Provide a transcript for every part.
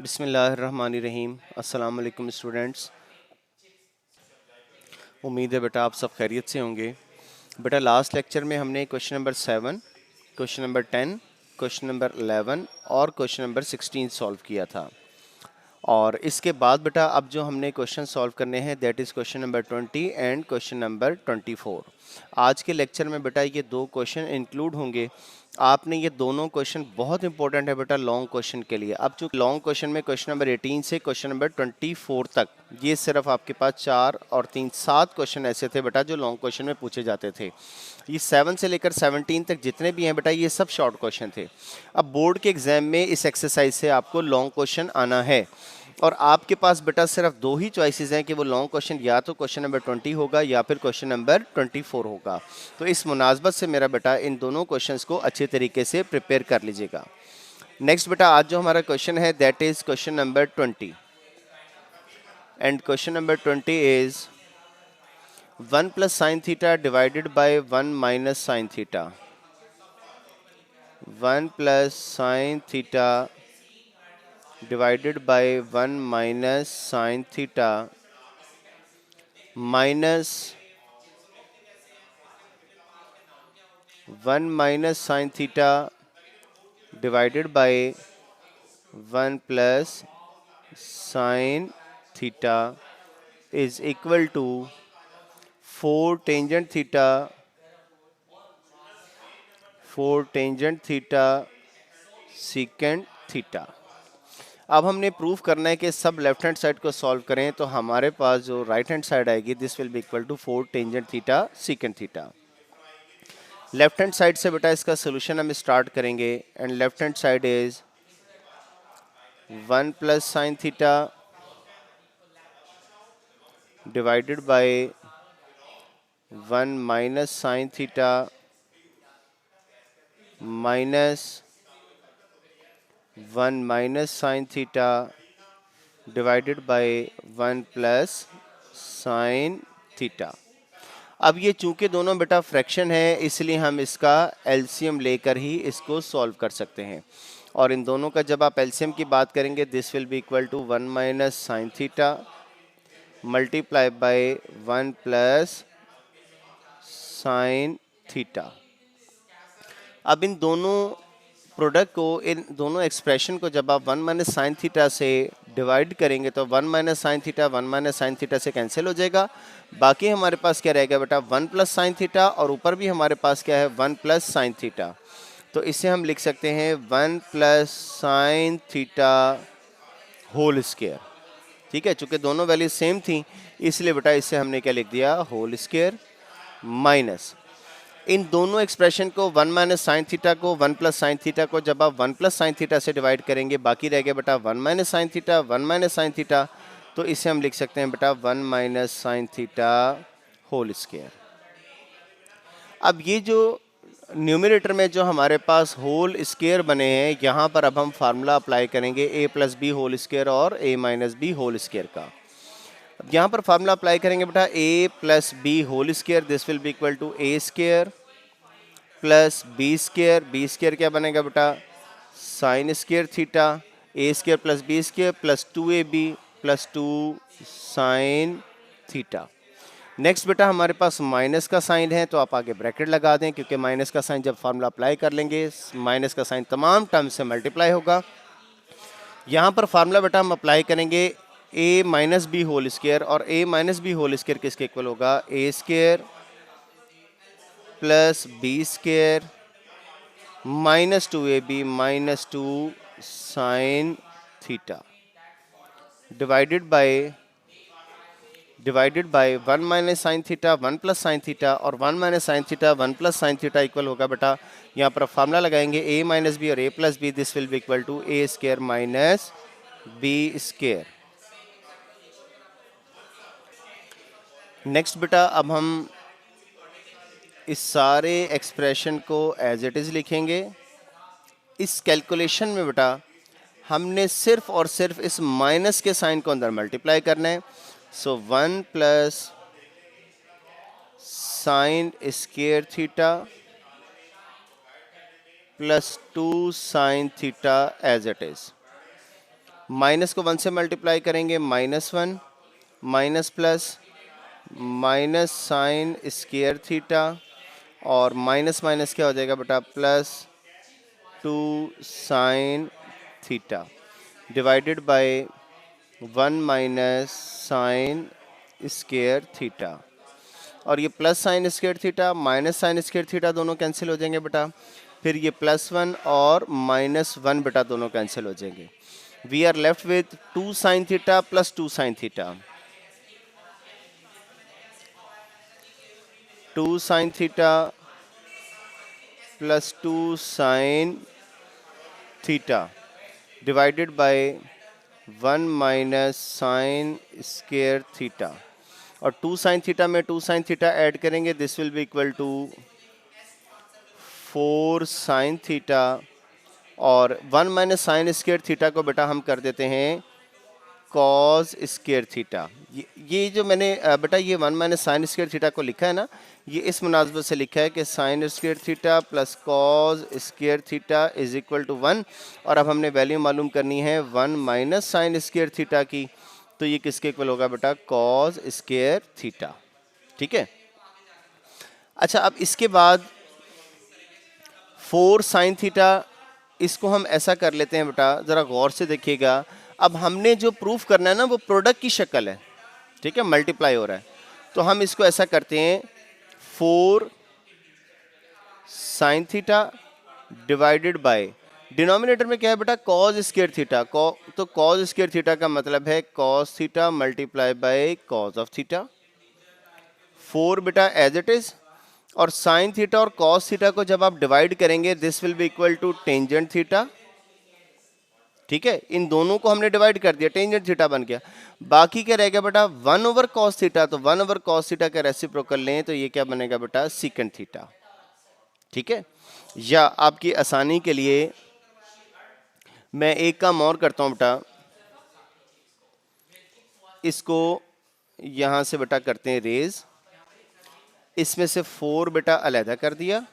बिस्मिल्लाहिर्रहमानिर्रहीम। अस्सलाम वालेकुम स्टूडेंट्स। उम्मीद है बेटा आप सब खैरियत से होंगे। बेटा लास्ट लेक्चर में हमने question number 7, question number 10, question number 11 और क्वेश्चन नंबर 16 सॉल्व किया था। और इसके बाद बेटा अब जो हमने क्वेश्चन सॉल्व करने हैं that is question number 20 and question number 24। आज के लेक्चर में बेटा ये दो क्वेश्चन इंक्लूड होंगे। आपने ये दोनों क्वेश्चन बहुत इंपॉर्टेंट है बेटा लॉन्ग क्वेश्चन के लिए। अब जो लॉन्ग क्वेश्चन में क्वेश्चन नंबर 18 से क्वेश्चन नंबर 24 तक ये सिर्फ आपके पास 4 और 3 7 क्वेश्चन ऐसे थे बेटा जो लॉन्ग क्वेश्चन में पूछे जाते थे। ये 7 से लेकर 17 तक जितने भी हैं बेटा ये सब शॉर्ट क्वेश्चन थे। अब बोर्ड के एग्जाम में इस एक्सरसाइज से आपको लॉन्ग क्वेश्चन आना है और आपके पास बेटा सिर्फ दो ही चॉइसेस हैं कि वो लॉन्ग क्वेश्चन या तो क्वेश्चन नंबर 20 होगा या फिर क्वेश्चन नंबर 24 होगा। तो इस मुनासबत से मेरा बेटा इन दोनों क्वेश्चंस को अच्छे तरीके से प्रिपेयर कर लीजिएगा। नेक्स्ट बेटा आज जो हमारा क्वेश्चन है that is question number 20 and question number 20 is 1 plus sine theta divided by 1 minus sine theta. 1 plus sine theta divided by 1 minus sine theta minus 1 minus sine theta divided by 1 plus sine theta is equal to 4 tangent theta secant theta। अब हमने proof करना है कि सब left hand side को solve करें तो हमारे पास जो राइट हैंड साइड आएगी this will be equal to 4 tangent theta secant theta. Left hand side से बेटा इसका सोल्यूशन हम स्टार्ट करेंगे and left hand side is 1 plus sine theta divided by 1 minus sine theta minus 1 minus sine theta divided by 1 plus sine theta. अब ये चूंकि दोनों बेटा फ्रैक्शन है इसलिए हम इसका एलसीएम लेकर ही इसको सॉल्व कर सकते हैं। और इन दोनों का जब आप एलसीएम की बात करेंगे this will be equal to 1 minus sine theta multiply by 1 plus sine theta. अब इन दोनों प्रोडक्ट को इन दोनों एक्सप्रेशन को जब आप 1 माइनस साइन थीटा से डिवाइड करेंगे तो 1 minus sine theta 1 minus sine theta से कैंसिल हो जाएगा। बाकी हमारे पास क्या रहेगा बेटा 1 प्लस साइन थीटा और ऊपर भी हमारे पास क्या है 1 प्लस साइन थीटा। तो इसे हम लिख सकते हैं 1 plus sine theta whole square. ठीक है, चूंकि दोनों वैल्यू सेम थी इसलिए बेटा इसे हमने क्या लिख दिया होल स्क्वायर माइनस इन दोनों एक्सप्रेशन को 1 माइनस साइन थीटा को 1 प्लस साइन थीटा को जब आप 1 प्लस साइन थीटा से डिवाइड करेंगे बाकी रह गया बेटा 1 minus sine theta 1 minus sine theta. तो इसे हम लिख सकते हैं बेटा 1 minus sine theta whole square. अब ये जो न्यूमरेटर में जो हमारे पास होल स्क्वायर बने हैं यहाँ पर अब हम फार्मूला अप्लाई करेंगे a plus b whole square और a minus B whole square का। अब यहाँ पर फार्मूला अप्लाई करेंगे बेटा a plus b whole square this will be equal to a square plus B square क्या बनेगा बेटा sine square theta a square plus B square plus 2ab plus 2 sine theta. Next बेटा हमारे पास minus का sign है तो आप आगे ब्रैकेट लगा दें क्योंकि माइनस का साइन जब फार्मूला अप्लाई कर लेंगे माइनस का साइन तमाम टर्म से मल्टीप्लाई होगा। यहाँ पर फार्मूला बेटा हम अप्लाई करेंगे a minus B whole square और a minus B whole square किसके इक्वल होगा a square plus B square minus 2ab minus 2 sine theta divided by 1 minus sine theta 1 plus sine theta और 1 minus sine theta 1 plus sine theta equal होगा बेटा यहाँ पर formula लगाएंगे a minus B और a plus B this will be equal to a square minus B square. Next बेटा अब हम इस सारे एक्सप्रेशन को एज इट इज़ लिखेंगे। इस कैलकुलेशन में बेटा हमने सिर्फ और सिर्फ इस माइनस के साइन को अंदर मल्टीप्लाई करना है। So 1 plus sine square theta plus 2 sine theta as it is minus को 1 से मल्टीप्लाई करेंगे -1 minus plus minus sine square theta और माइनस माइनस क्या हो जाएगा बेटा +2 sine theta divided by 1 minus sine square theta. और ये plus sine square theta minus sine square theta दोनों कैंसिल हो जाएंगे बेटा। फिर ये +1 और -1 बेटा दोनों कैंसिल हो जाएंगे। We are left with 2 sine theta plus 2 sine theta. 2 sine theta plus 2 sine theta divided by 1 minus sine square theta. और 2 साइन थीटा में 2 साइन थीटा ऐड करेंगे, this will be equal to 4 sine theta. और 1 minus sine square theta को बेटा हम कर देते हैं कॉस स्क्वायर थीटा। ये जो मैंने बेटा ये 1 माइनस साइन स्क्वायर थीटा को लिखा है ना, ये इस मुनासबत से लिखा है कि sine square theta plus cos square theta is equal to 1। और अब हमने वैल्यू मालूम करनी है 1 माइनस साइन स्क्वायर थीटा की, तो ये किसके इक्वल होगा बेटा कॉस स्क्वायर थीटा। ठीक है। अच्छा, अब इसके बाद 4 साइन थीटा, इसको हम ऐसा कर लेते हैं बेटा, ज़रा गौर से देखिएगा। अब हमने जो प्रूफ करना है ना वो प्रोडक्ट की शक्ल है, ठीक है, मल्टीप्लाई हो रहा है। तो हम इसको ऐसा करते हैं 4 sine theta divided by, denominator में क्या है बेटा कॉस स्क्वायर थीटा। तो कॉस स्क्वायर थीटा का मतलब है cos theta multiply by cos of theta. 4 बेटा एज इट इज। और साइन थीटा और कॉस थीटा को जब आप डिवाइड करेंगे this will be equal to tangent theta. ठीक है, इन दोनों को हमने डिवाइड कर दिया, टेंजेंट थीटा बन गया। बाकी क्या रहेगा बेटा 1 ओवर कॉस थीटा। तो 1 ओवर कॉस थीटा का रेसिप्रोकल लें तो ये क्या बनेगा बेटा सीकेंट थीटा। ठीक है, या आपकी आसानी के लिए मैं एक काम और करता हूं बेटा, इसको यहां से बेटा करते हैं रेज। इसमें से 4 बेटा अलहदा कर दिया,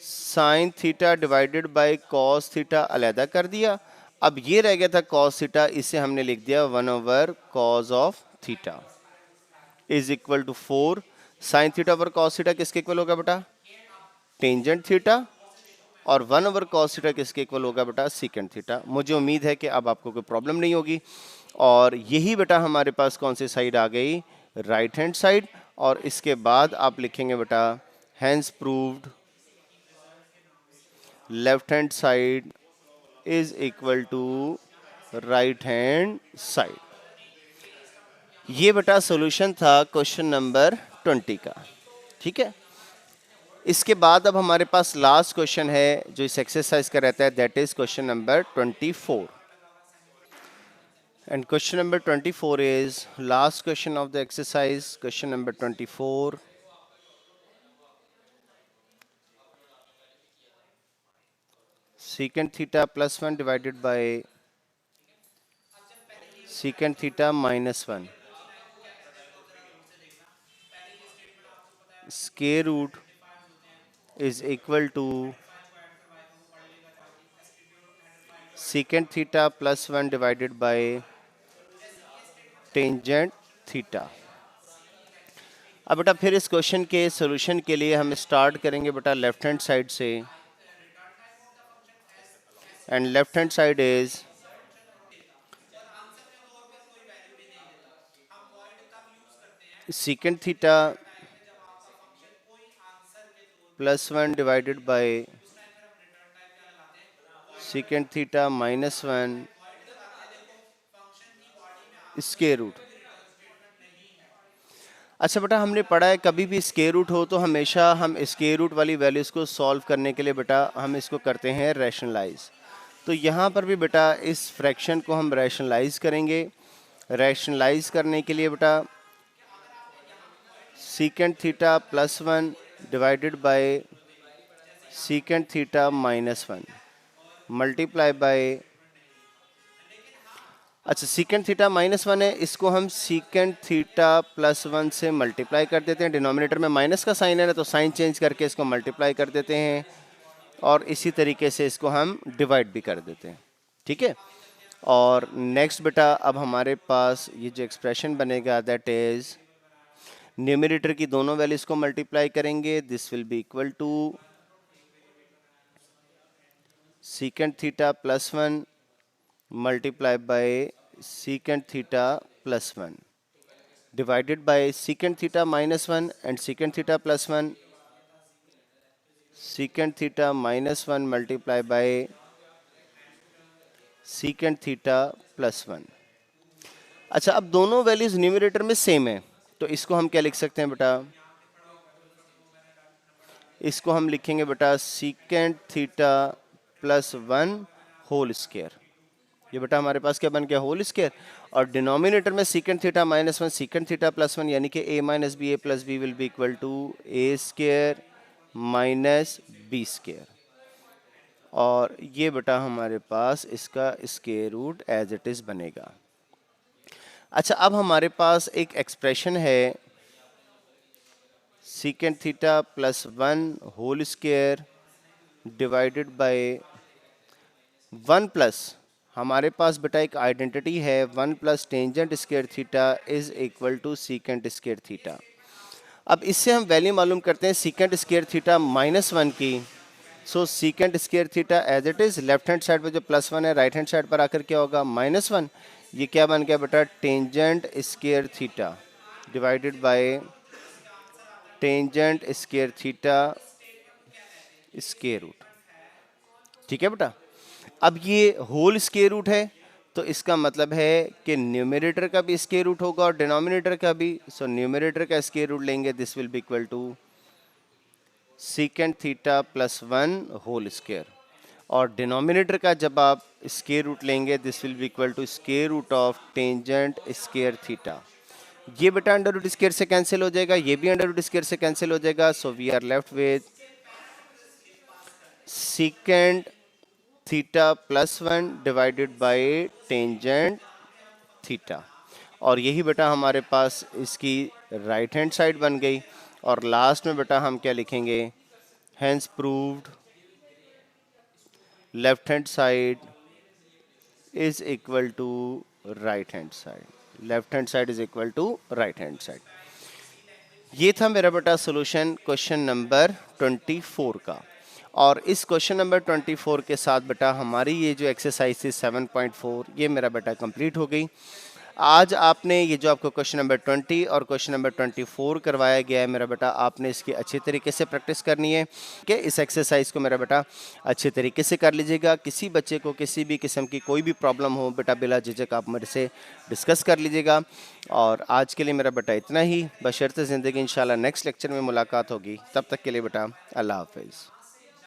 sign theta divided by cos theta अलहदा कर दिया। अब ये रह गया था कॉस थीटा, इसे हमने लिख दिया 1 over cos of theta is equal to 4 sine theta over cos theta किसके इक्वल होगा बेटा टेंजेंट थीटा। और 1 ओवर कॉस थीटा किसके इक्वल होगा बेटा सीकेंट थीटा। मुझे उम्मीद है कि अब आपको कोई प्रॉब्लम नहीं होगी। और यही बेटा हमारे पास कौन सी साइड आ गई, राइट हैंड साइड। और इसके बाद आप लिखेंगे बेटा hence proved left hand side is equal to right hand side. ये बेटा सॉल्यूशन था क्वेश्चन नंबर 20 का। ठीक है, इसके बाद अब हमारे पास लास्ट क्वेश्चन है जो इस एक्सरसाइज का रहता है, that is question number 24। And question number 24 is last question of the exercise, question number 24। secant theta plus 1 divided by secant theta minus 1 square root is equal to secant theta plus 1 divided by tangent theta। अब बेटा फिर इस question के solution के लिए हम start करेंगे बेटा लेफ्ट हैंड साइड से। And left hand side is secant theta plus 1 divided by secant theta minus 1 square root. अच्छा बेटा हमने पढ़ा है कभी भी स्क्वायर रूट हो तो हमेशा हम स्क्वायर रूट वाली वैल्यूज़ को सॉल्व करने के लिए बेटा हम इसको करते हैं रैशनलाइज। तो यहाँ पर भी बेटा इस फ्रैक्शन को हम रैशनलाइज करेंगे। रैशनलाइज करने के लिए बेटा secant theta plus 1 divided bye secant theta minus 1 multiply bye, अच्छा secant थीटा माइनस 1 है, इसको हम secant थीटा प्लस 1 से मल्टीप्लाई कर देते हैं। डिनोमिनेटर में माइनस का साइन है ना, तो साइन चेंज करके इसको मल्टीप्लाई कर देते हैं और इसी तरीके से इसको हम डिवाइड भी कर देते हैं। ठीक है, और नेक्स्ट बेटा अब हमारे पास ये जो एक्सप्रेशन बनेगा दैट इज न्यूमरेटर की दोनों वैल्यूज को मल्टीप्लाई करेंगे, this will be equal to secant theta plus 1 multiply by secant theta plus 1 divided by secant theta minus 1 and secant theta plus 1, secant theta minus 1 multiply by secant theta plus 1। अच्छा, अब दोनों values numerator में same है तो इसको हम क्या लिख सकते हैं बेटा, इसको हम लिखेंगे बेटा secant theta plus 1 whole square. ये बेटा हमारे पास क्या बन गया, होल स्क्वायर। और डिनोमिनेटर में secant theta minus 1 secant theta plus 1 यानी कि a minus B A plus B will be equal to A square minus B square. और ये बेटा हमारे पास इसका square root as it is बनेगा। अच्छा, अब हमारे पास एक एक्सप्रेशन है secant theta plus 1 whole square divided by 1 plus, हमारे पास बेटा एक आइडेंटिटी है 1 plus tangent square theta is equal to secant square theta. अब इससे हम वैल्यू मालूम करते हैं secant स्क्वायर थीटा माइनस 1 की। So secant square theta as it is, left hand side पर जो प्लस 1 है राइट हैंड साइड पर आकर क्या होगा, माइनस 1। ये क्या बन गया बेटा, tangent square theta divided by tangent square theta square root. ठीक है बेटा, अब ये होल स्क्वायर रूट है तो इसका मतलब है कि न्यूमरेटर का भी स्क्वायर रूट होगा और डिनोमिनेटर का भी। सो न्यूमरेटर का स्क्वायर रूट लेंगे, this will be equal to secant theta plus 1 whole square. और डिनोमिनेटर का जब आप स्क्वायर रूट लेंगे, this will be equal to square root of tangent square theta. ये बेटा अंडर रूट स्क्वायर से कैंसिल हो जाएगा, ये भी अंडर रूट स्क्वायर से कैंसिल हो जाएगा। So we are left with secant theta plus 1 divided by tangent theta. और यही बेटा हमारे पास इसकी राइट हैंड साइड बन गई। और लास्ट में बेटा हम क्या लिखेंगे, hence proved left hand side is equal to right hand side, left hand side is equal to right hand side. ये था मेरा बेटा सॉल्यूशन क्वेश्चन नंबर 24 का। और इस क्वेश्चन नंबर 24 के साथ बेटा हमारी ये जो एक्सरसाइज थी 7.4 ये मेरा बेटा कंप्लीट हो गई। आज आपने ये जो आपको क्वेश्चन नंबर 20 और क्वेश्चन नंबर 24 करवाया गया है मेरा बेटा, आपने इसकी अच्छी तरीके से प्रैक्टिस करनी है कि इस एक्सरसाइज को मेरा बेटा अच्छे तरीके से कर लीजिएगा। किसी बच्चे को किसी भी किस्म की कोई भी प्रॉब्लम हो बेटा, बिला झिझक आप मेरे से डिस्कस कर लीजिएगा। और आज के लिए मेरा बेटा इतना ही, बशर्ते ज़िंदगी इंशाल्लाह नेक्स्ट लेक्चर में मुलाकात होगी। तब तक के लिए बेटा अल्लाह हाफिज़।